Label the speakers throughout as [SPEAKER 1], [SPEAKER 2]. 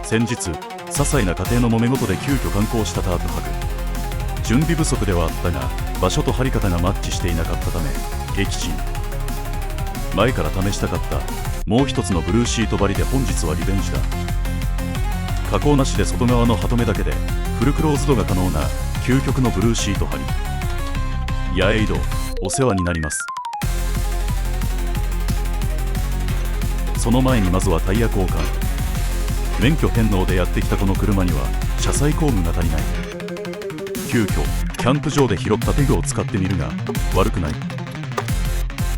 [SPEAKER 1] 先日些細な家庭の揉め事で急遽敢行したタープ泊。準備不足ではあったが場所と張り方がマッチしていなかったため撃沈。前から試したかったもう一つのブルーシート張りで本日はリベンジだ。加工なしで外側のハトメだけでフルクローズドが可能な究極のブルーシート張り。ヤエイドお世話になります。その前にまずはタイヤ交換。免許返納でやってきたこの車には車載工具が足りない。急遽キャンプ場で拾ったペグを使ってみるが悪くない。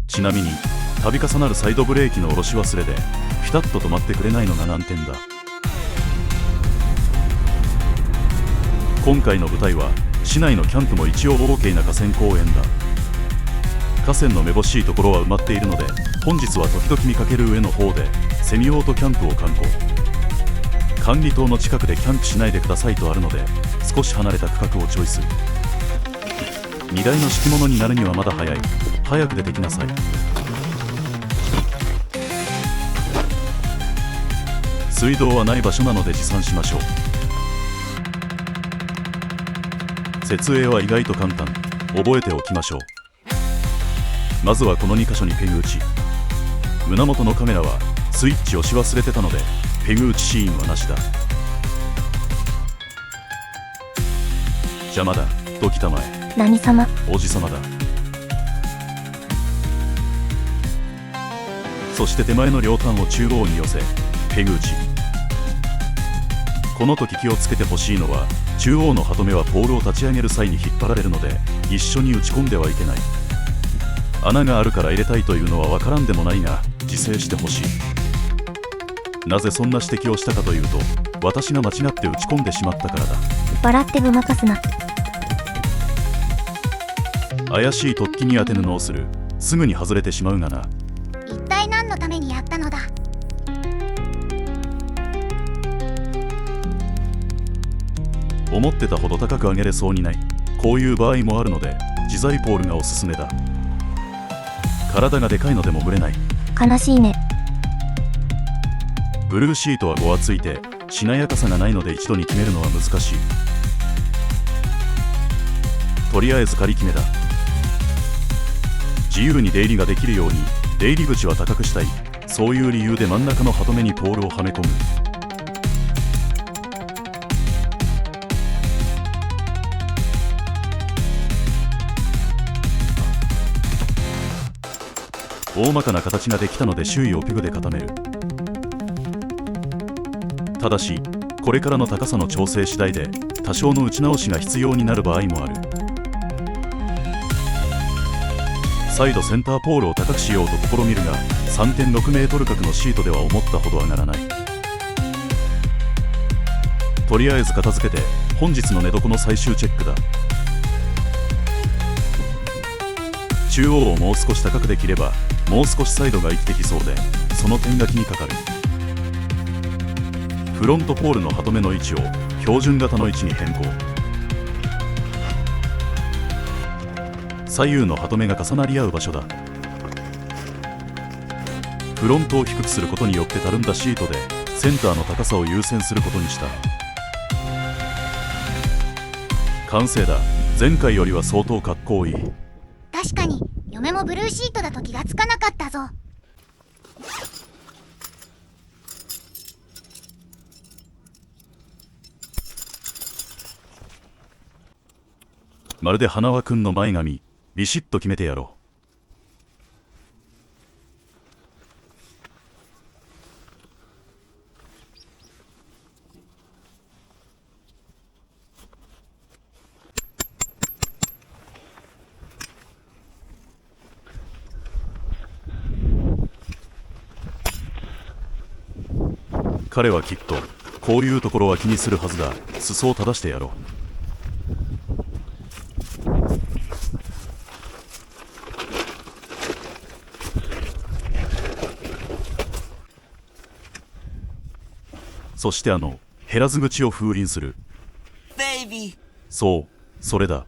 [SPEAKER 1] ちなみに度重なるサイドブレーキの下ろし忘れでピタッと止まってくれないのが難点だ。今回の舞台は市内のキャンプも一応 OK な河川公園だ。河川のめぼしいところは埋まっているので本日は時々見かける上の方でセミオートキャンプを観光。管理棟の近くでキャンプしないでくださいとあるので少し離れた区画をチョイス。荷台の敷物になるにはまだ早い。早く出てきなさい。水道はない場所なので持参しましょう。設営は意外と簡単。覚えておきましょう。まずはこの2箇所にペグ打ち。胸元のカメラはスイッチをし忘れてたのでペグ打ちシーンはなしだ。邪魔だ。どきたまえ。
[SPEAKER 2] 何様？
[SPEAKER 1] おじさまだ。そして手前の両端を中央に寄せペグ打ち。この時気をつけてほしいのは中央のハトメはポールを立ち上げる際に引っ張られるので一緒に打ち込んではいけない。穴があるから入れたいというのは分からんでもないが自制してほしい。なぜそんな指摘をしたかというと私が間違って打ち込んでしまったからだ。
[SPEAKER 2] 笑ってごまかすな。
[SPEAKER 1] 怪しい突起に当て布をする。すぐに外れてしまうがな。
[SPEAKER 3] 一体何のためにやったのだ。
[SPEAKER 1] 思ってたほど高く上げれそうにない。こういう場合もあるので自在ポールがおすすめだ。体がでかいのでもぶれない。
[SPEAKER 2] 悲しいね。
[SPEAKER 1] ブルーシートはごわついてしなやかさがないので一度に決めるのは難しい。とりあえず仮決めだ。自由に出入りができるように出入り口は高くしたい。そういう理由で真ん中のハトメにポールをはめ込む。大まかな形ができたので周囲をペグで固める。ただしこれからの高さの調整次第で多少の打ち直しが必要になる場合もある。再度センターポールを高くしようと試みるが 3.6 メートル角のシートでは思ったほど上がらない。とりあえず片付けて本日の寝床の最終チェックだ。中央をもう少し高くできればもう少しサイドが生きてきそうでその点が気にかかる。フロントポールのハトメの位置を標準型の位置に変更。左右のハトメが重なり合う場所だ。フロントを低くすることによってたるんだシートでセンターの高さを優先することにした。完成だ。前回よりは相当かっこいい。
[SPEAKER 3] 確かに嫁もブルーシートだと気がつかなかったぞ。
[SPEAKER 1] まるで花輪くんの前髪ビシッと決めてやろう。彼はきっとこういうところは気にするはずだ。裾を正してやろう。そして減らず口を封輪する。
[SPEAKER 4] ベイビー。
[SPEAKER 1] そう、それだ。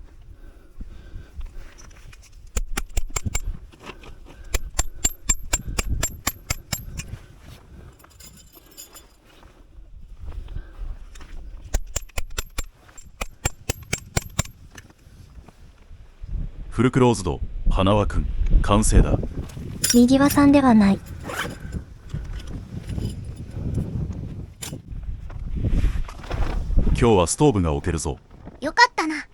[SPEAKER 1] フルクローズド、花輪くん、完成だ。
[SPEAKER 2] 右輪さんではない。
[SPEAKER 1] 今日はストーブが置けるぞ。
[SPEAKER 3] よかったな。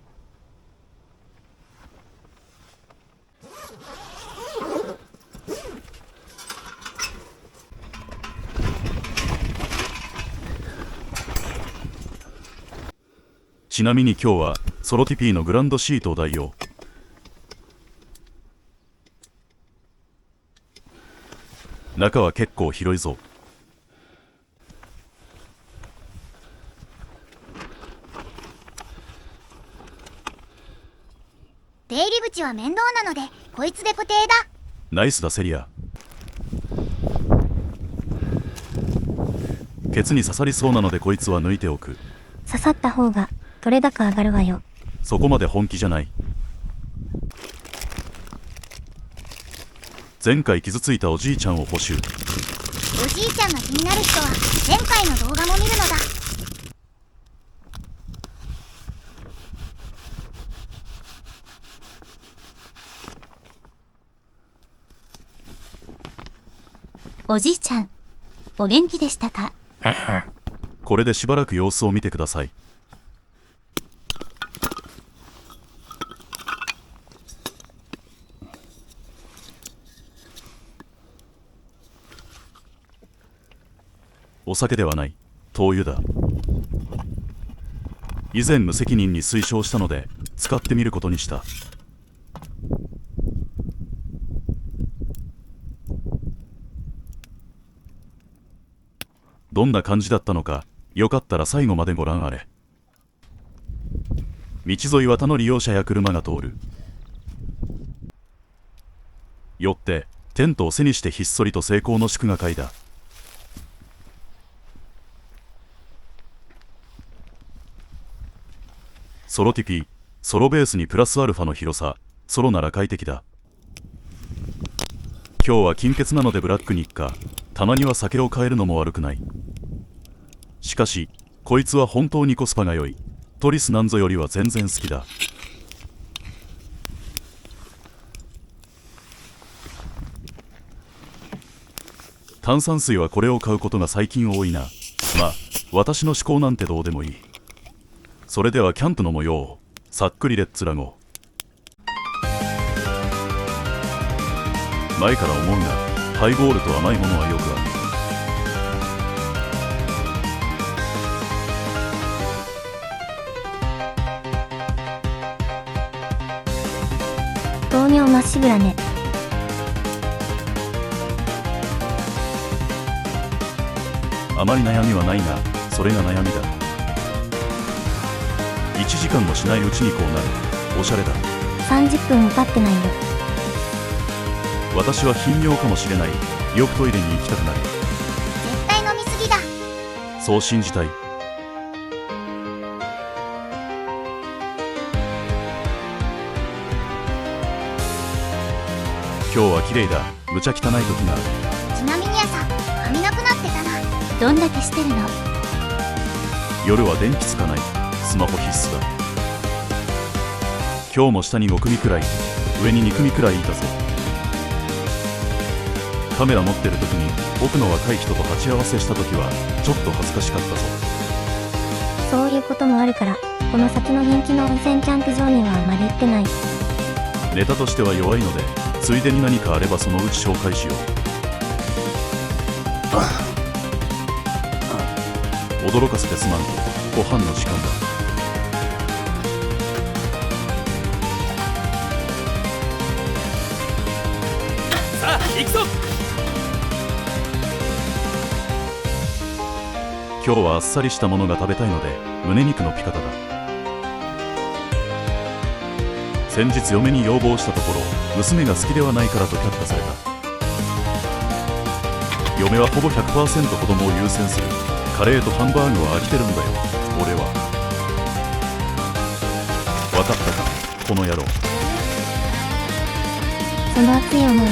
[SPEAKER 1] ちなみに今日はソロティピーのグランドシートを代用。中は結構広いぞ。
[SPEAKER 3] 出入り口は面倒なのでこいつで固定だ。
[SPEAKER 1] ナイスだセリア。ケツに刺さりそうなのでこいつは抜いておく。
[SPEAKER 2] 刺さった方が取れ高上がるわよ。
[SPEAKER 1] そこまで本気じゃない。前回傷ついたおじいちゃんを補修。
[SPEAKER 3] おじいちゃんが気になる人は前回の動画も見るのだ。
[SPEAKER 2] おじいちゃん、お元気でしたか？
[SPEAKER 1] これでしばらく様子を見てください。お酒ではない、灯油だ。以前無責任に推奨したので使ってみることにした。どんな感じだったのか、よかったら最後までご覧あれ。道沿いは他の利用者や車が通る。よってテントを背にしてひっそりと成功の祝賀会だ。ソロティピー、ソロベースにプラスアルファの広さ、ソロなら快適だ。今日は金欠なのでブラックに行っか。たまには酒を変えるのも悪くない。しかしこいつは本当にコスパが良い。トリスなんぞよりは全然好きだ。炭酸水はこれを買うことが最近多いな。まあ私の思考なんてどうでもいい。それではキャンプの模様をさっくりレッツラゴー。前から思うがハイボールと甘いものはよくある。
[SPEAKER 2] 糖尿まっしぐらね。
[SPEAKER 1] あまり悩みはないがそれが悩みだ。1時間もしないうちにこうなる。おしゃれだ。
[SPEAKER 2] 30分も経ってないよ。
[SPEAKER 1] 私は頻尿かもしれない。よくトイレに行きたくなる。
[SPEAKER 3] 絶対飲みすぎだ。
[SPEAKER 1] そう信じたい。今日は綺麗だ。むちゃ汚い時がある。
[SPEAKER 3] ちなみに朝髪なくなってたな。
[SPEAKER 2] どんだけしてるの？
[SPEAKER 1] 夜は電気つかない。スマホ必須だ。今日も下に5組くらい、上に2組くらいいたぞ。カメラ持ってる時に僕の若い人と鉢合わせした時はちょっと恥ずかしかったぞ。
[SPEAKER 2] そういうこともあるから、この先の人気の温泉キャンプ場にはあまり行ってない。
[SPEAKER 1] ネタとしては弱いので、ついでに何かあればそのうち紹介しよう。驚かせてすまん。ご飯の時間だ。
[SPEAKER 5] さあ行くぞ。
[SPEAKER 1] 今日はあっさりしたものが食べたいので胸肉のピカタだ。先日嫁に要望したところ娘が好きではないからと却下された。嫁はほぼ 100% 子供を優先する。カレーとハンバーグは飽きてるんだよ俺は。分かったかこの野郎。
[SPEAKER 2] その熱い思い、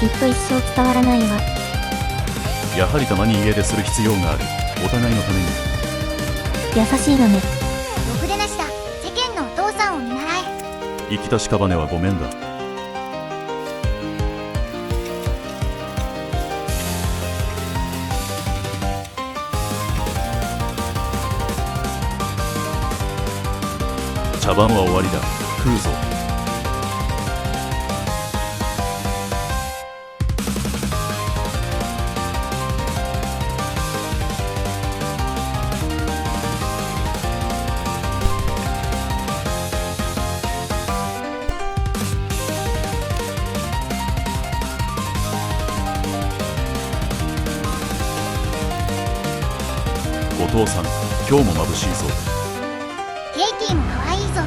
[SPEAKER 2] きっと一生伝わらないわ。
[SPEAKER 1] やはりたまに家でする必要がある。お互いのために。
[SPEAKER 2] 優しいのね。
[SPEAKER 3] ろくでなしだ。世間のお父さんを見習え。
[SPEAKER 1] 生きた屍はごめんだ。茶番は終わりだ。食うぞ。お父さん、今日も眩しいぞ。
[SPEAKER 3] ケイティも可愛いぞ。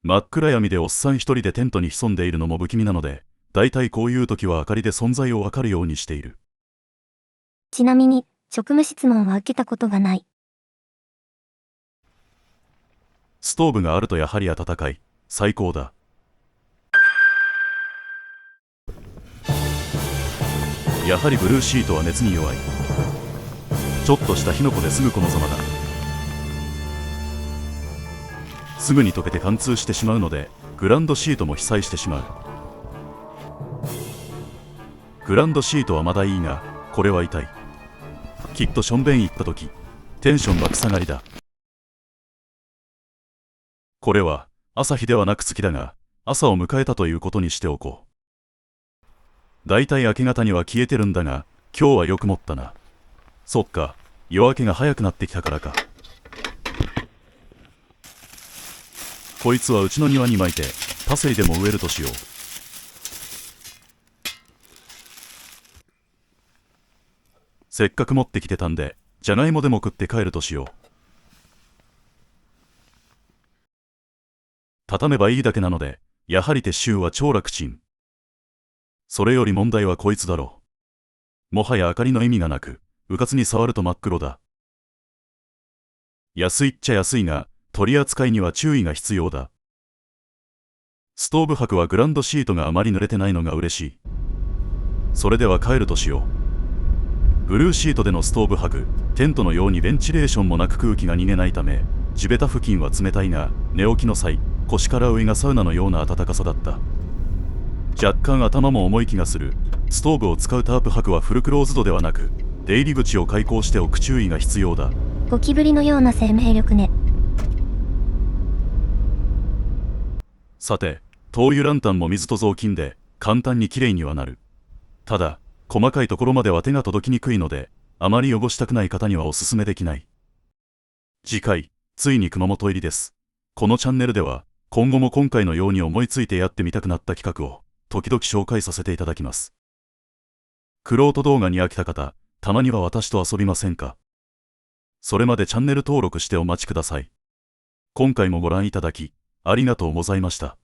[SPEAKER 1] 真っ暗闇でおっさん一人でテントに潜んでいるのも不気味なので、だいたいこういう時は明かりで存在をわかるようにしている。
[SPEAKER 2] ちなみに、職務質問は受けたことがない。
[SPEAKER 1] ストーブがあるとやはり暖かい。最高だ。やはりブルーシートは熱に弱い。ちょっとした火の粉ですぐこのざまだ。すぐに溶けて貫通してしまうので、グランドシートも被災してしまう。グランドシートはまだいいが、これは痛い。きっとしょんべん行った時、テンション爆下がりだ。これは朝日ではなく月だが、朝を迎えたということにしておこう。だいたい明け方には消えてるんだが、今日はよく持ったな。そっか、夜明けが早くなってきたからか。こいつはうちの庭に巻いてパセリでも植えるとしよう。せっかく持ってきてたんで、じゃがいもでも食って帰るとしよう。畳めばいいだけなので、やはり撤収は超楽ちん。それより問題はこいつだろう。もはや明かりの意味がなく、うかつに触ると真っ黒だ。安いっちゃ安いが、取り扱いには注意が必要だ。ストーブ箔はグランドシートがあまり濡れてないのが嬉しい。それでは帰るとしよう。ブルーシートでのストーブ箔、テントのようにベンチレーションもなく空気が逃げないため、地べた付近は冷たいが、寝起きの際、腰から上がサウナのような暖かさだった。若干頭も重い気がする。ストーブを使うタープ箔はフルクローズドではなく、出入り口を開口しておく注意が必要だ。
[SPEAKER 2] ゴキブリのような生命力ね。
[SPEAKER 1] さて、灯油ランタンも水と雑巾で簡単にきれいにはなる。ただ、細かいところまでは手が届きにくいので、あまり汚したくない方にはおすすめできない。次回、ついに熊本入りです。このチャンネルでは、今後も今回のように思いついてやってみたくなった企画を、時々紹介させていただきます。玄人動画に飽きた方、たまには私と遊びませんか？それまでチャンネル登録してお待ちください。今回もご覧いただき、ありがとうございました。